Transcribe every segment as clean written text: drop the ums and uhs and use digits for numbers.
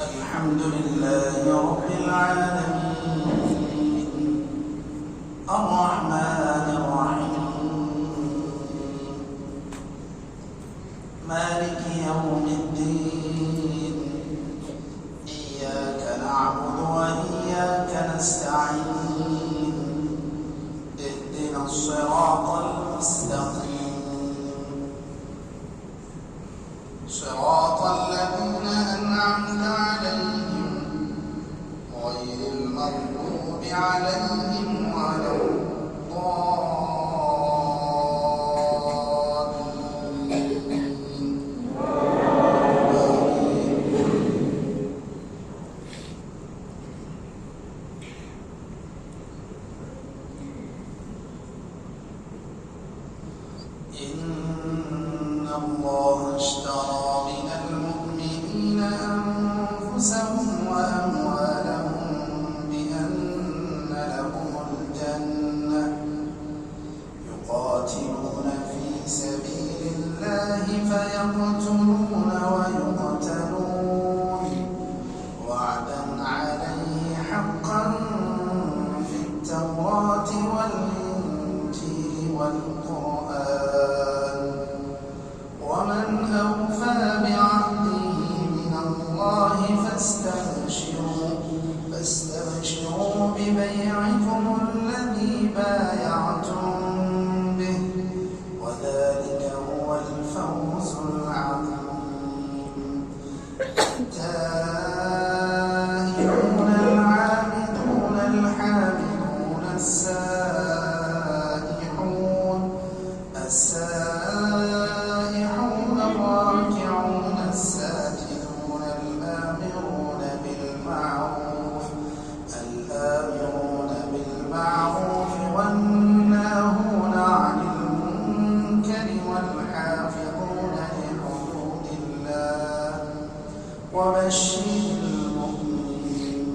الحمد لله رب العالمين الرحمن الرحيم مالك يوم الدين إياك نعبد وإياك نستعين اهدنا الصراط المستقيم صراط الذين أنعمت عليهم غير المغضوب عليهم ولا إن الله اشترى من المؤمنين أنفسهم وأموالهم بأن لهم الجنة يقاتلون في سبيل الله فيقتلون ويقتلون وعدا عليه حقا في التوراة والإنجيل والقرآن ومن أوفى بعهده من الله فاستبشروا ببيعكم الذي بايعتم به وذلك هو الفوز العظيم التائبون العابدون الحامدون السائحون الراكعون الساجدون الآمرون بالمعروف والناهون عن المنكر والحافظون لحدود الله وبشر المؤمنين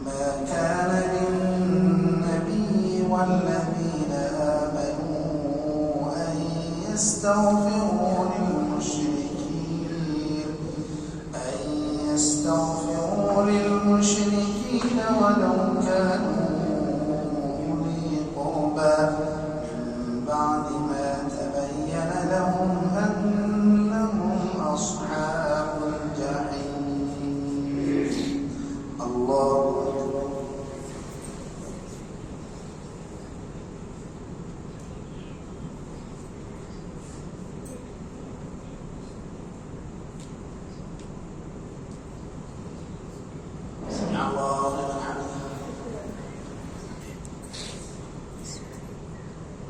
ما كان للنبي والذين آمنوا أن يستغفروا للمشركين ولو كانوا أولي قربى من بعد ما تبين لهم أنهم أصحاب الجحيم الله أكبر الله لمن حمده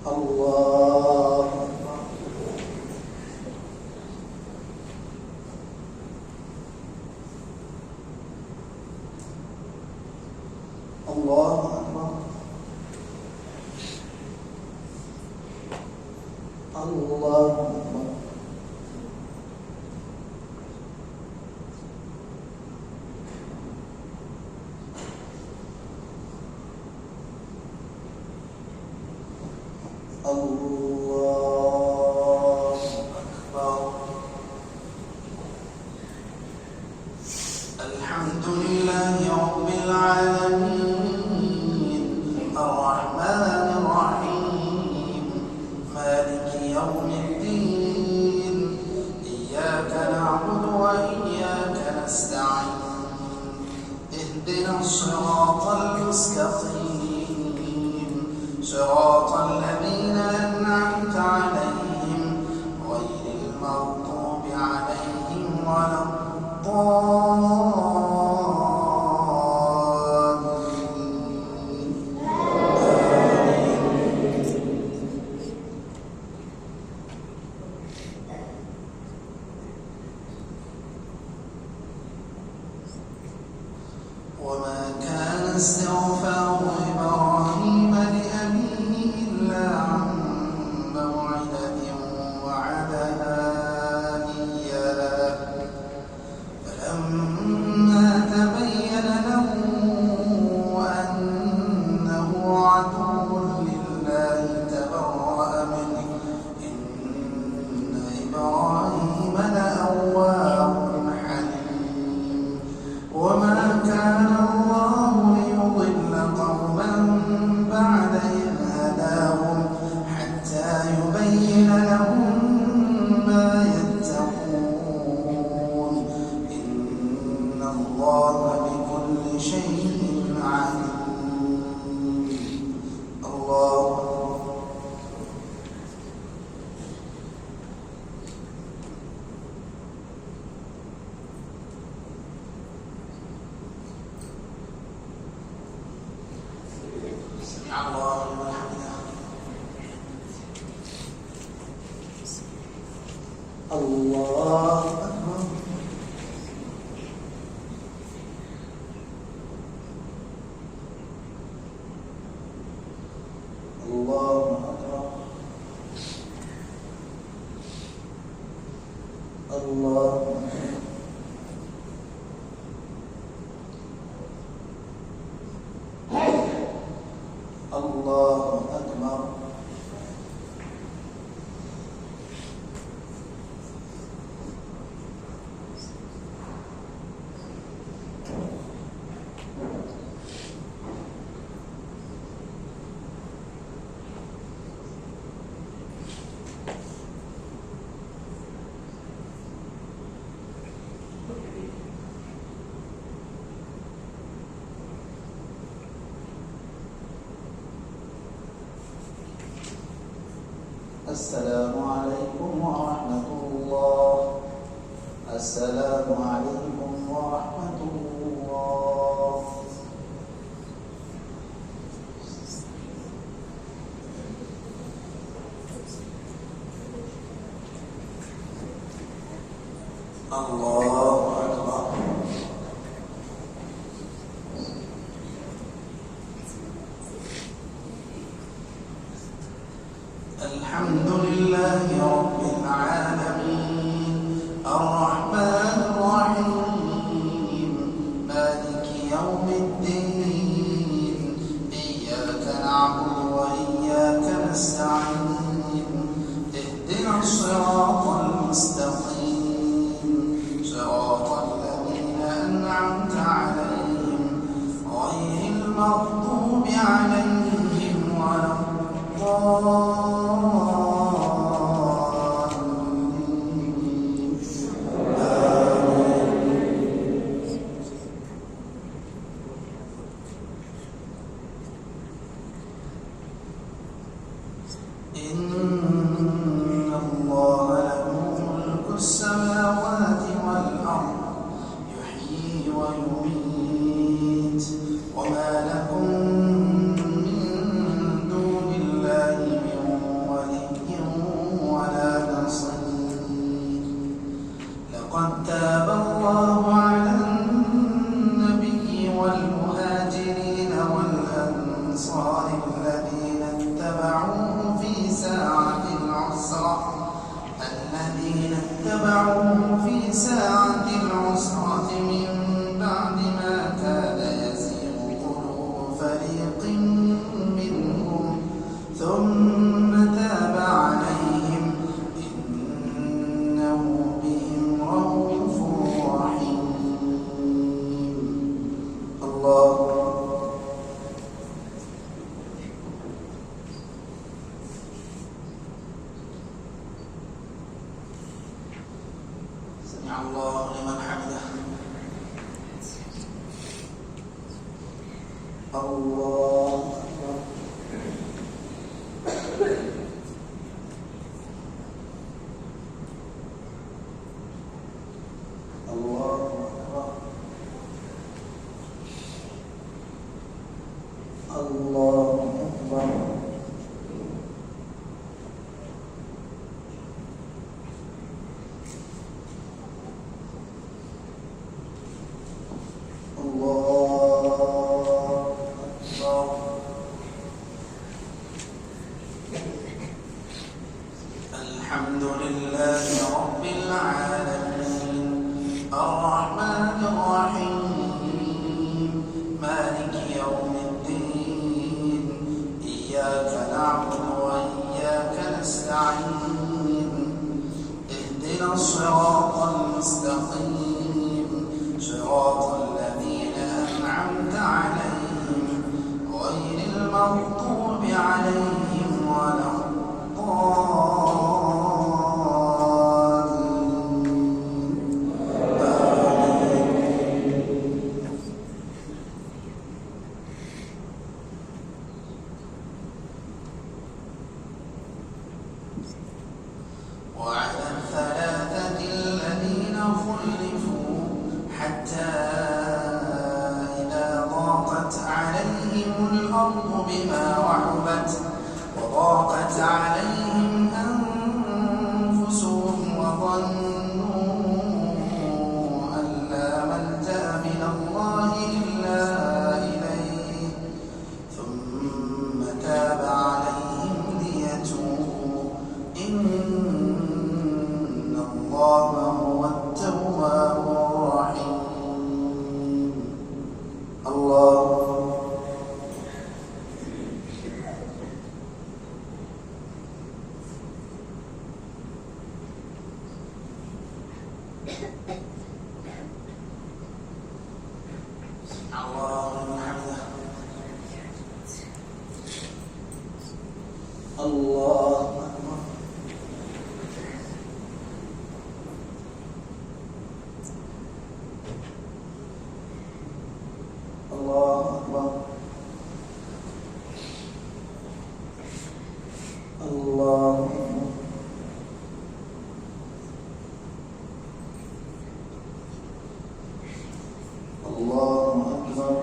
الله الله أكبر الله أكبر الله أكبر الحمد لله رب العالمين الرحمن الرحيم مالك يوم الدين إياك نعبد وإياك نستعين اهدنا الصراط المستقيم صراط الذين أنعمت عليهم غير المغضوب عليهم ولا الضالين وما كان استغفار إبراهيم لأبيه إلا عن موعدة وعدها إياه فلما تبين له أنه عدو لله تبرأ منه إن إبراهيم لأواه حليم الله بكل شيء عليم. الله سمع الله لمن حمده. الله أكبر. الله أكبر. الله الله أكبر. السلام عليكم ورحمة الله. السلام عليكم ورحمة الله. الله أكبر. الحمد لله رب العالمين الرحمن الرحيم مالك يوم الدين إياك نعبد وإياك نستعين اهدنا الصراط المستقيم صراط الذين أنعمت عليهم غير المغضوب عليهم ولا إن الله له ملك السماوات والأرض يحيي ويميت وما لكم من دون الله من ولي ولا نصير. لقد تاب الله على النبي والمهاجرين والأنصار الذين اتبعوه في ساعة العسرة من بعد ما كاد يزيغ قلوب فريق منهم ثم تاب عليهم إنه بهم رؤوف رحيم. الله سمع الله لمن حمده. الله أكبر. الله أكبر. الله أكبر. الحمد لله رب العالمين الرحمن الرحيم مالك يوم الدين إياك نعبد وإياك نستعين اهدنا الصراط المستقيم صراط الذين أنعمت عليهم غير المغضوب عليهم ولا الضالين. بما رحبت وضاقت عليهم أنفسهم وظنوا أن لا ملجأ من الله إلا إليه ثم تاب عليهم ليتوبوا إن الله هو التواب الرحيم. الله الله أكبر. الله أكبر. الله أكبر. الله أكبر.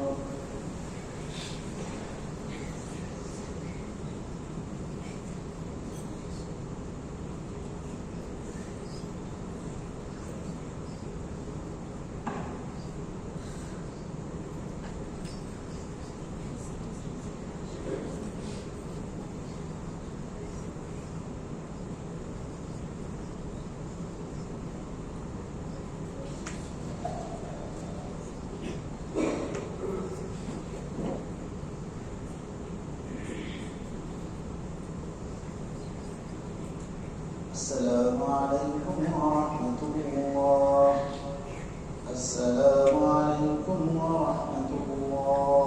السلام عليكم ورحمة الله. السلام عليكم ورحمة الله.